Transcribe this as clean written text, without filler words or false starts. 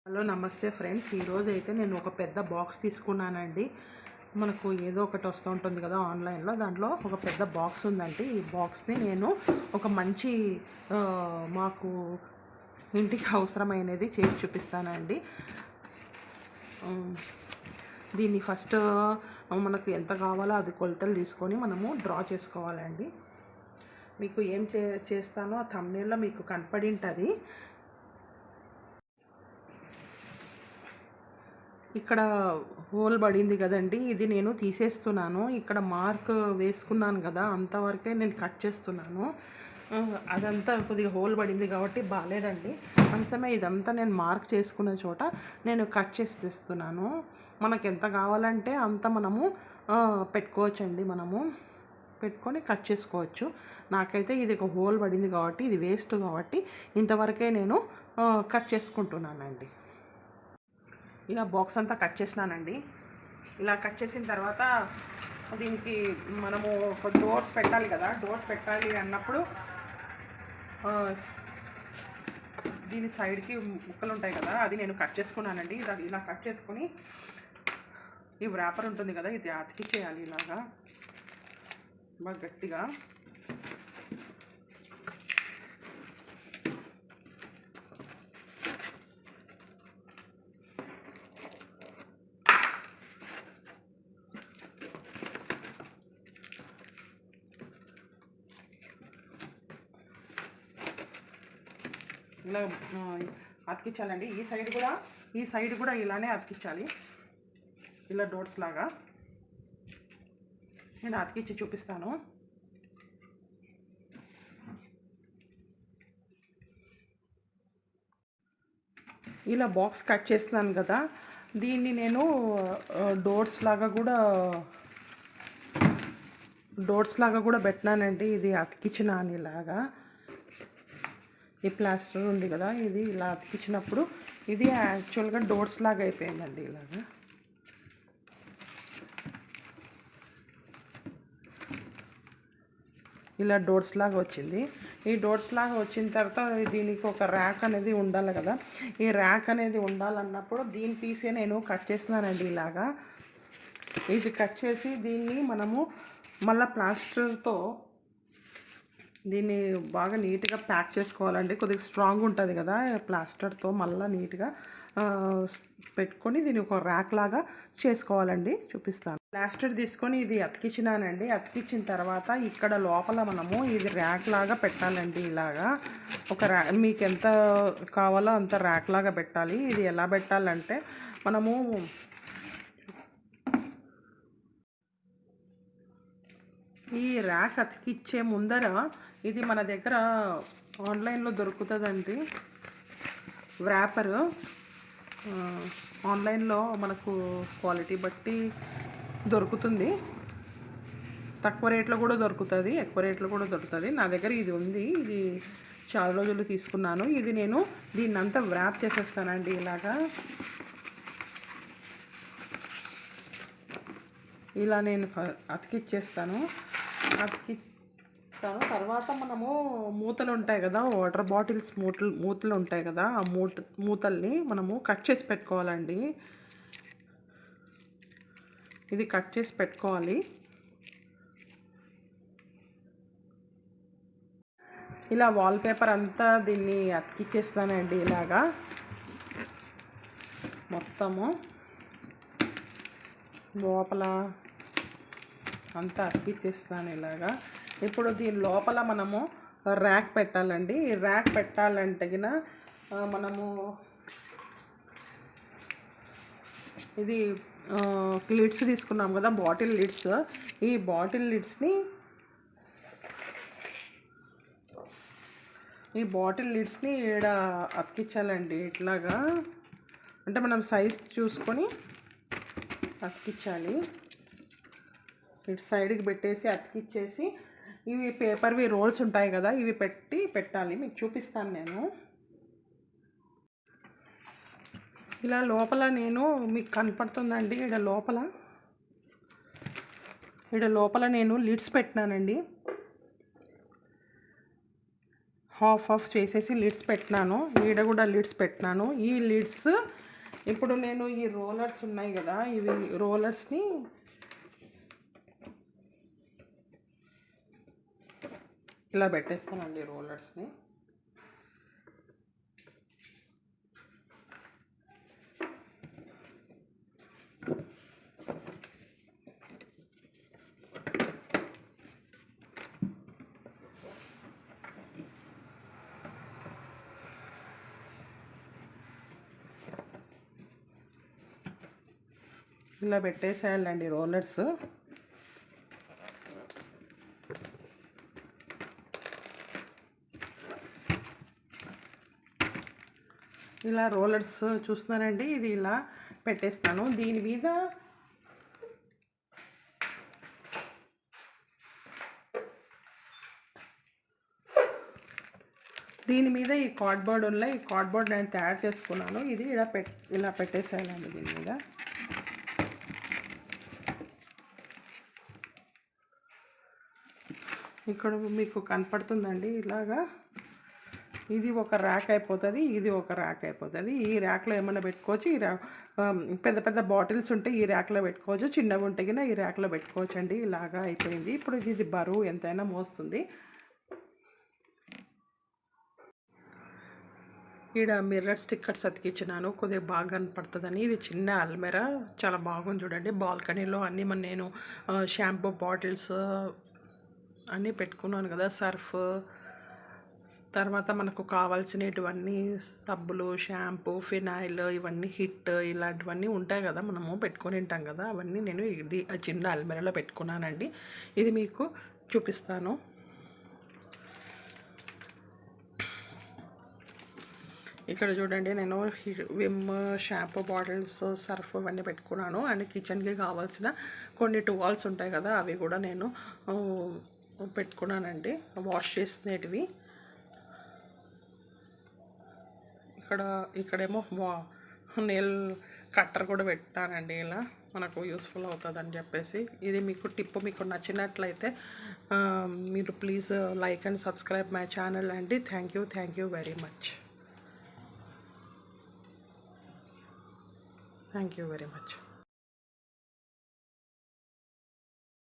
Hello నమస్తే friends, ఈరోజు అయితే నేను ఒక పెద్ద బాక్స్ తీసుకున్నానండి. మనకు ఏదో ఒకటి వస్తూ ఉంటుంది కదా ఆన్లైన్లో, దాంట్లో ఒక పెద్ద బాక్స్ ఉందండి. ఈ బాక్స్ని నేను ఒక మంచి మాకు ఇంటికి అవసరమైనది చేసి చూపిస్తానండి. దీన్ని ఫస్ట్ మనకు ఎంత కావాలో అది కొలతలు తీసుకొని మనము డ్రా చేసుకోవాలండి. మీకు ఏం చేస్తానో ఆ థంబ్నెయిల్లో మీకు కనపడి ఉంటుంది. ఇక్కడ హోల్ పడింది కదండి, ఇది నేను తీసేస్తున్నాను. ఇక్కడ మార్క్ వేసుకున్నాను కదా, అంతవరకే నేను కట్ చేస్తున్నాను. అదంతా కొద్దిగా హోల్ పడింది కాబట్టి బాగాలేదండి. అందుకనే ఇదంతా నేను మార్క్ చేసుకున్న చోట నేను కట్ చేసేస్తున్నాను. మనకు ఎంత కావాలంటే అంత మనము పెట్టుకోవచ్చండి. మనము పెట్టుకొని కట్ చేసుకోవచ్చు. నాకైతే ఇది ఒక హోల్ పడింది కాబట్టి ఇది వేస్ట్ కాబట్టి ఇంతవరకే నేను కట్ చేసుకుంటున్నానండి. ఇలా బాక్స్ అంతా కట్ చేసినానండి. ఇలా కట్ చేసిన తర్వాత దీనికి మనము ఒక డోర్స్ పెట్టాలి కదా, డోర్స్ పెట్టాలి అన్నప్పుడు దీని సైడ్కి ముక్కలు ఉంటాయి కదా, అది నేను కట్ చేసుకున్నానండి. ఇలా కట్ చేసుకొని ఈ వ్రాపర్ ఉంటుంది కదా, ఇది అతికిచ్చేయాలి ఇలాగా బాగా గట్టిగా. ఇలా అతికించాలండి. ఈ సైడ్ కూడా ఇలానే అతికించాలి. ఇలా డోర్స్ లాగా నేను అతికించి చూపిస్తాను. ఇలా బాక్స్ కట్ చేస్తున్నాను కదా, దీన్ని నేను డోర్స్ లాగా కూడా పెట్టినానండి. ఇది అతికించినాను ఇలాగా. ఈ ప్లాస్టర్ ఉంది కదా, ఇది ఇలా అతికించినప్పుడు ఇది యాక్చువల్గా డోర్స్ లాగా అయిపోయిందండి. ఇలాగా ఇలా డోర్స్ లాగా వచ్చింది. ఈ డోర్స్ లాగా వచ్చిన తర్వాత దీనికి ఒక ర్యాక్ అనేది ఉండాలి కదా, ఈ ర్యాక్ అనేది ఉండాలన్నప్పుడు దీని పీసే నేను కట్ చేస్తున్నానండి. ఇలాగా ఇది కట్ చేసి దీన్ని మనము మళ్ళీ ప్లాస్టర్తో దీన్ని బాగా నీట్గా ప్యాక్ చేసుకోవాలండి. కొద్దిగా స్ట్రాంగ్ ఉంటుంది కదా ప్లాస్టర్తో, మళ్ళీ నీట్గా పెట్టుకొని దీన్ని ఒక ర్యాక్ లాగా చేసుకోవాలండి. చూపిస్తాను. ప్లాస్టర్ తీసుకొని ఇది అతికించినానండి. అతికించిన తర్వాత ఇక్కడ లోపల మనము ఇది ర్యాక్ లాగా పెట్టాలండి. ఇలాగా ఒక మీకు ఎంత కావాలో అంత ర్యాక్ లాగా పెట్టాలి. ఇది ఎలా పెట్టాలంటే మనము ఈ ర్యాక్ అతికిచ్చే ముందర ఇది మన దగ్గర ఆన్లైన్లో దొరుకుతుందండి వ్రాపరు. ఆన్లైన్లో మనకు క్వాలిటీ బట్టి దొరుకుతుంది. తక్కువ రేట్లో కూడా దొరుకుతుంది, ఎక్కువ రేట్లో కూడా దొరుకుతుంది. నా దగ్గర ఇది ఉంది. ఇది చాలా రోజులు తీసుకున్నాను. ఇది నేను దీన్నంతా వ్రాప్ చేసేస్తానండి. ఇలా నేను అతికిచ్చేస్తాను. తర్వాత మనము మూతలు ఉంటాయి కదా, వాటర్ బాటిల్స్ మూతలు ఉంటాయి కదా, ఆ మూతల్ని మనము కట్ చేసి పెట్టుకోవాలండి. ఇది కట్ చేసి పెట్టుకోవాలి. ఇలా వాల్పేపర్ అంతా దీన్ని అతికిచ్చేస్తానండి. ఇలాగా మొత్తము లోపల అంతా అతికిచ్చేస్తాను ఇలాగా. ఇప్పుడు దీని లోపల మనము ర్యాక్ పెట్టాలండి. ఈ ర్యాక్ పెట్టాలంటే మనము ఇది లిడ్స్ తీసుకున్నాం కదా, బాటిల్ లిడ్స్. ఈ బాటిల్ లిడ్స్ని ఈడ అతికించాలండి. ఇట్లాగా అంటే మనం సైజ్ చూసుకొని అతికించాలి. ఇటు సైడ్కి పెట్టేసి అతికిచ్చేసి ఇవి పేపర్వి రోల్స్ ఉంటాయి కదా, ఇవి పెట్టాలి. మీకు చూపిస్తాను నేను. ఇలా లోపల నేను మీకు కనపడుతుందండి, ఈడ లోపల నేను లిడ్స్ పెట్టినానండి. హాఫ్ ఆఫ్ చేసేసి లిడ్స్ పెట్టినాను. ఈడ కూడా లిడ్స్ పెట్టినాను. ఈ లిడ్స్ ఇప్పుడు నేను ఈ రోలర్స్ ఉన్నాయి కదా, ఇవి రోలర్స్ని ఇలా పెట్టేస్తానండి. రోలర్స్ని ఇలా పెట్టేసేయాలండి రోలర్స్. ఇలా రోలర్స్ చూస్తున్నారండి, ఇది ఇలా పెట్టేస్తాను. దీని మీద ఈ కార్డ్బోర్డ్ ఉన్న ఈ కార్డ్బోర్డ్ నేను తయారు చేసుకున్నాను. ఇది ఇలా పెట్టేసేయాలండి దీని మీద. ఇక్కడ మీకు కనపడుతుందండి ఇలాగా. ఇది ఒక ర్యాక్ అయిపోతుంది, ఇది ఒక ర్యాక్ అయిపోతుంది. ఈ ర్యాక్లో ఏమైనా పెట్టుకోవచ్చు. ఈ పెద్ద పెద్ద బాటిల్స్ ఉంటే ఈ ర్యాక్లో పెట్టుకోవచ్చు, చిన్నగా ఉంటే ఈ ర్యాక్లో పెట్టుకోవచ్చు అండి. ఇలాగా అయిపోయింది. ఇప్పుడు ఇది బరువు ఎంతైనా మోస్తుంది. ఈడ మిర్రర్ స్టిక్కర్స్ అతికించినాను, కొద్దిగా బాగా కనపడుతుందని. ఇది చిన్న అల్మెరా, చాలా బాగుంది చూడండి. బాల్కనీలో అన్నీ నేను షాంపూ బాటిల్స్ అన్నీ పెట్టుకున్నాను కదా, సర్ఫ్, తర్వాత మనకు కావాల్సినటువన్నీ సబ్బులు, షాంపూ, ఫినాయిల్, ఇవన్నీ హిట్, ఇలాంటివన్నీ ఉంటాయి కదా, మనము పెట్టుకొని ఉంటాం కదా, అవన్నీ నేను ఇది చిన్న అల్మెరాలో పెట్టుకున్నానండి. ఇది మీకు చూపిస్తాను. ఇక్కడ చూడండి, నేను విమ్, షాంపూ బాటిల్స్, సర్ఫ్ ఇవన్నీ పెట్టుకున్నాను. అండ్ కిచెన్కి కావాల్సిన కొన్ని టూవాల్స్ ఉంటాయి కదా, అవి కూడా నేను పెట్టుకున్నానండి, వాష్ చేసినవి. ఇక్కడేమో నెయిల్ కట్టర్ కూడా పెట్టానండి, ఇలా మనకు యూస్ఫుల్ అవుతుందని చెప్పేసి. ఇది మీకు టిప్ మీకు నచ్చినట్లయితే మీరు please like and subscribe my channel అండి. Thank you very much. Thank you very much.